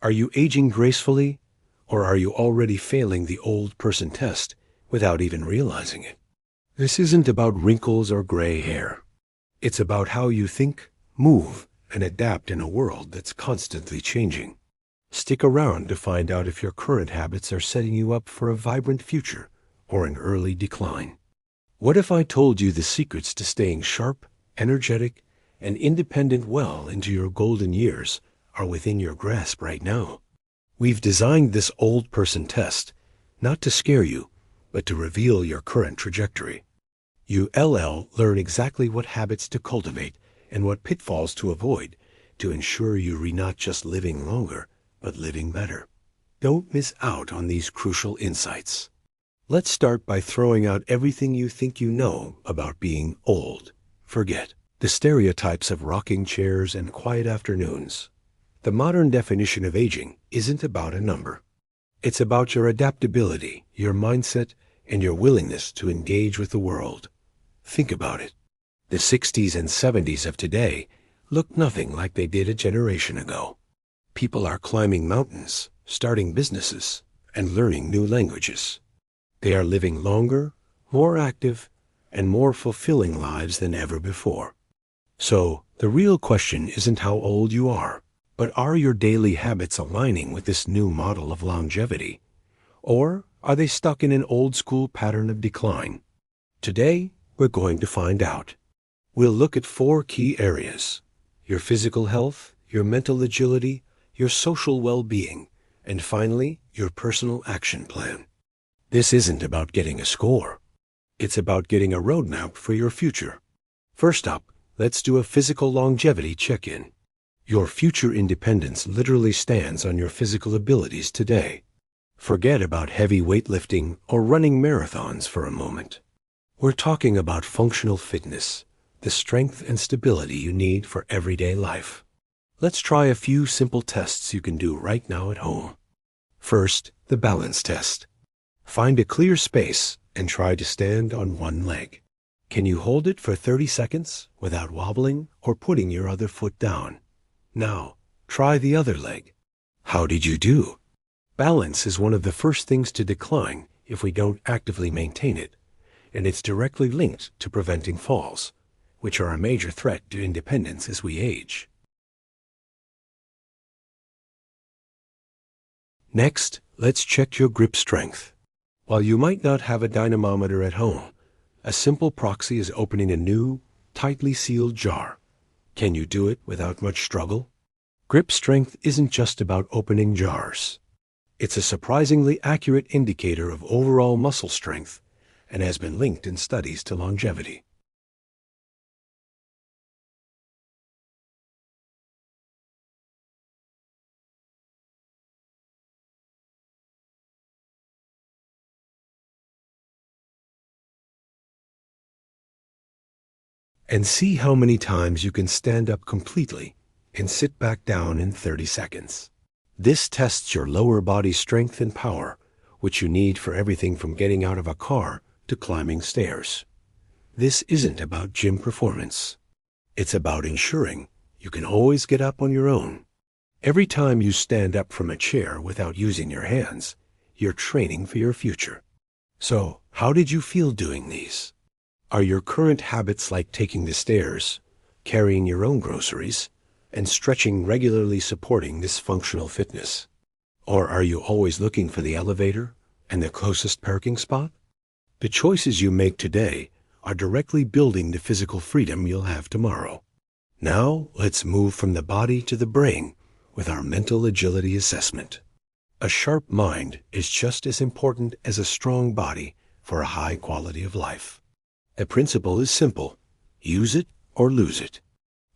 Are you aging gracefully, or are you already failing the old person test without even realizing it? This isn't about wrinkles or gray hair. It's about how you think, move, and adapt in a world that's constantly changing. Stick around to find out if your current habits are setting you up for a vibrant future or an early decline. What if I told you the secrets to staying sharp, energetic, and independent well into your golden years are within your grasp right now? We've designed this old person test not to scare you, but to reveal your current trajectory. You'll learn exactly what habits to cultivate and what pitfalls to avoid to ensure you're not just living longer, but living better. Don't miss out on these crucial insights. Let's start by throwing out everything you think you know about being old. Forget the stereotypes of rocking chairs and quiet afternoons. The modern definition of aging isn't about a number. It's about your adaptability, your mindset, and your willingness to engage with the world. Think about it. The 60s and 70s of today look nothing like they did a generation ago. People are climbing mountains, starting businesses, and learning new languages. They are living longer, more active, and more fulfilling lives than ever before. So, the real question isn't how old you are, but are your daily habits aligning with this new model of longevity? Or are they stuck in an old-school pattern of decline? Today, we're going to find out. We'll look at 4 key areas: your physical health, your mental agility, your social well-being, and finally, your personal action plan. This isn't about getting a score. It's about getting a roadmap for your future. First up, let's do a physical longevity check-in. Your future independence literally stands on your physical abilities today. Forget about heavy weightlifting or running marathons for a moment. We're talking about functional fitness, the strength and stability you need for everyday life. Let's try a few simple tests you can do right now at home. First, the balance test. Find a clear space and try to stand on one leg. Can you hold it for 30 seconds without wobbling or putting your other foot down? Now, try the other leg. How did you do? Balance is one of the first things to decline if we don't actively maintain it, and it's directly linked to preventing falls, which are a major threat to independence as we age. Next, let's check your grip strength. While you might not have a dynamometer at home, a simple proxy is opening a new, tightly sealed jar. Can you do it without much struggle? Grip strength isn't just about opening jars. It's a surprisingly accurate indicator of overall muscle strength and has been linked in studies to longevity. And see how many times you can stand up completely and sit back down in 30 seconds. This tests your lower body strength and power, which you need for everything from getting out of a car to climbing stairs. This isn't about gym performance. It's about ensuring you can always get up on your own. Every time you stand up from a chair without using your hands, you're training for your future. So, how did you feel doing these? Are your current habits like taking the stairs, carrying your own groceries, and stretching regularly supporting this functional fitness? Or are you always looking for the elevator and the closest parking spot? The choices you make today are directly building the physical freedom you'll have tomorrow. Now, let's move from the body to the brain with our mental agility assessment. A sharp mind is just as important as a strong body for a high quality of life. The principle is simple: use it or lose it.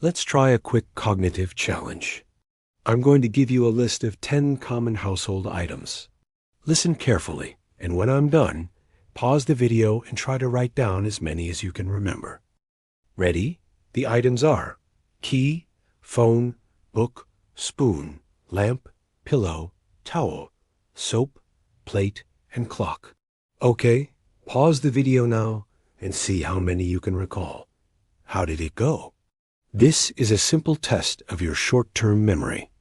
Let's try a quick cognitive challenge. I'm going to give you a list of 10 common household items. Listen carefully, and when I'm done, pause the video and try to write down as many as you can remember. Ready? The items are key, phone, book, spoon, lamp, pillow, towel, soap, plate, and clock. Okay, pause the video now and see how many you can recall. How did it go? This is a simple test of your short-term memory.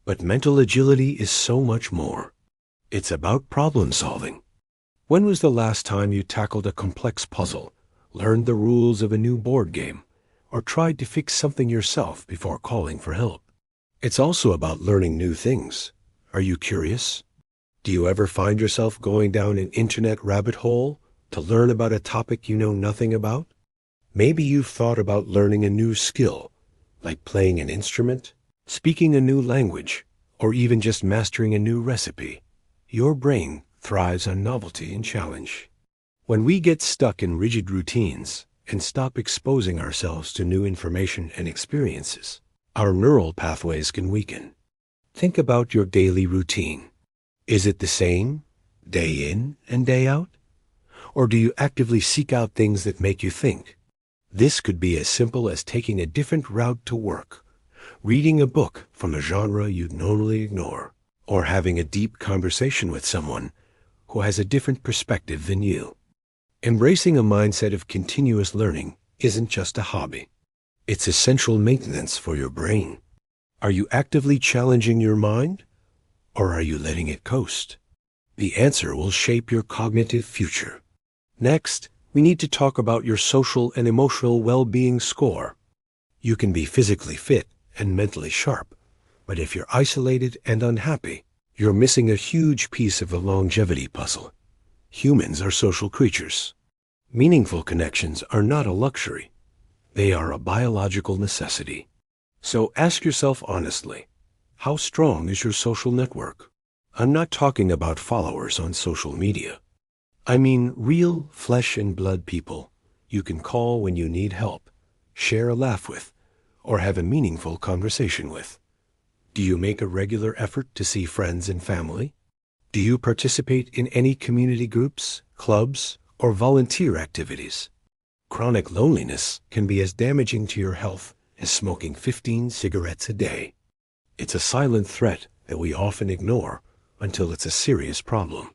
But mental agility is so much more. It's about problem solving. When was the last time you tackled a complex puzzle, learned the rules of a new board game, or tried to fix something yourself before calling for help? It's also about learning new things. Are you curious? Do you ever find yourself going down an internet rabbit hole to learn about a topic you know nothing about? Maybe you've thought about learning a new skill, like playing an instrument, speaking a new language, or even just mastering a new recipe. Your brain thrives on novelty and challenge. When we get stuck in rigid routines and stop exposing ourselves to new information and experiences, our neural pathways can weaken. Think about your daily routine. Is it the same, day in and day out? Or do you actively seek out things that make you think? This could be as simple as taking a different route to work, reading a book from a genre you'd normally ignore, or having a deep conversation with someone who has a different perspective than you. Embracing a mindset of continuous learning isn't just a hobby. It's essential maintenance for your brain. Are you actively challenging your mind, or are you letting it coast? The answer will shape your cognitive future. Next, we need to talk about your social and emotional well-being score. You can be physically fit and mentally sharp, but if you're isolated and unhappy, you're missing a huge piece of the longevity puzzle. Humans are social creatures. Meaningful connections are not a luxury. They are a biological necessity. So ask yourself honestly, how strong is your social network? I'm not talking about followers on social media. I mean real flesh and blood people you can call when you need help, share a laugh with, or have a meaningful conversation with. Do you make a regular effort to see friends and family? Do you participate in any community groups, clubs, or volunteer activities? Chronic loneliness can be as damaging to your health as smoking 15 cigarettes a day. It's a silent threat that we often ignore until it's a serious problem.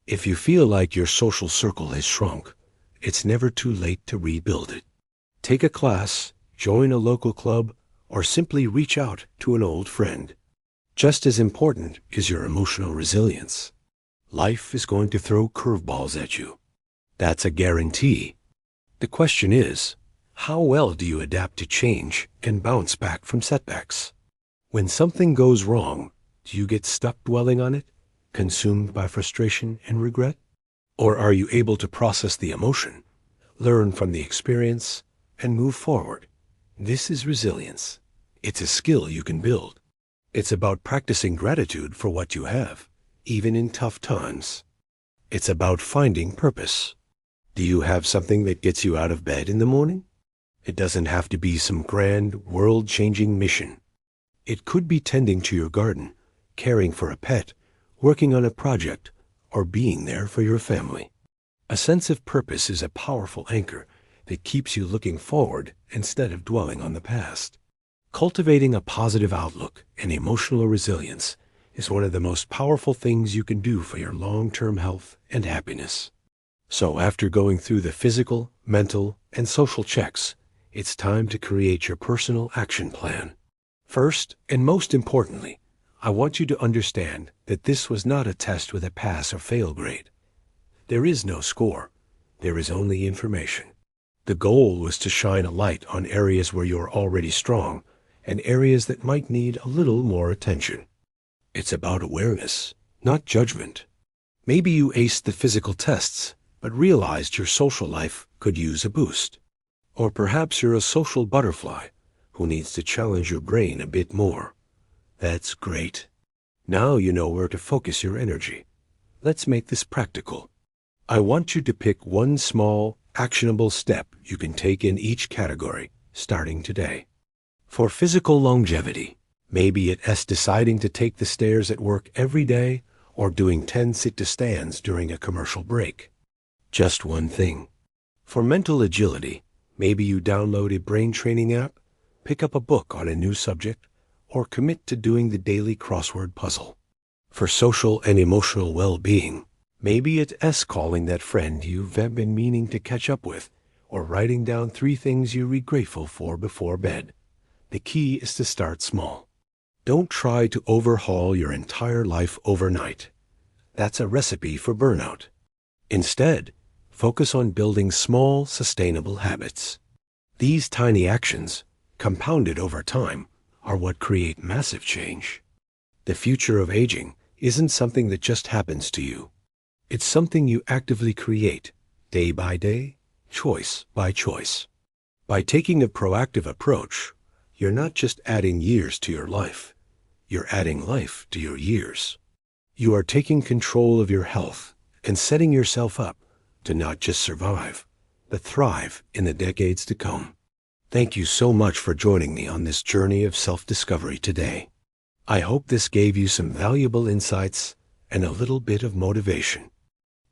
If you feel like your social circle has shrunk, it's never too late to rebuild it. Take a class, join a local club, or simply reach out to an old friend. Just as important is your emotional resilience. Life is going to throw curveballs at you. That's a guarantee. The question is, how well do you adapt to change and bounce back from setbacks? When something goes wrong, do you get stuck dwelling on it, consumed by frustration and regret? Or are you able to process the emotion, learn from the experience, and move forward? This is resilience. It's a skill you can build. It's about practicing gratitude for what you have, even in tough times. It's about finding purpose. Do you have something that gets you out of bed in the morning? It doesn't have to be some grand, world-changing mission. It could be tending to your garden, caring for a pet, working on a project, or being there for your family. A sense of purpose is a powerful anchor that keeps you looking forward instead of dwelling on the past. Cultivating a positive outlook and emotional resilience is one of the most powerful things you can do for your long-term health and happiness. So after going through the physical, mental, and social checks, it's time to create your personal action plan. First, and most importantly, I want you to understand that this was not a test with a pass or fail grade. There is no score. There is only information. The goal was to shine a light on areas where you're already strong and areas that might need a little more attention. It's about awareness, not judgment. Maybe you aced the physical tests, but realized your social life could use a boost. Or perhaps you're a social butterfly who needs to challenge your brain a bit more. That's great. Now you know where to focus your energy. Let's make this practical. I want you to pick one small, actionable step you can take in each category, starting today. For physical longevity, maybe it's deciding to take the stairs at work every day or doing 10 sit-to-stands during a commercial break. Just one thing. For mental agility, maybe you download a brain training app, pick up a book on a new subject, or commit to doing the daily crossword puzzle. For social and emotional well-being, maybe it's calling that friend you've been meaning to catch up with, or writing down 3 things you'll be grateful for before bed. The key is to start small. Don't try to overhaul your entire life overnight. That's a recipe for burnout. Instead, focus on building small, sustainable habits. These tiny actions, compounded over time, are what create massive change. The future of aging isn't something that just happens to you. It's something you actively create, day by day, choice by choice. By taking a proactive approach, you're not just adding years to your life, you're adding life to your years. You are taking control of your health and setting yourself up to not just survive, but thrive in the decades to come. Thank you so much for joining me on this journey of self-discovery today. I hope this gave you some valuable insights and a little bit of motivation.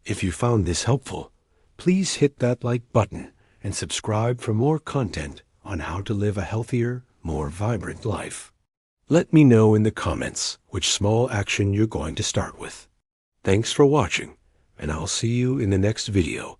If you found this helpful, please hit that like button and subscribe for more content on how to live a healthier, more vibrant life. Let me know in the comments which small action you're going to start with. Thanks for watching, and I'll see you in the next video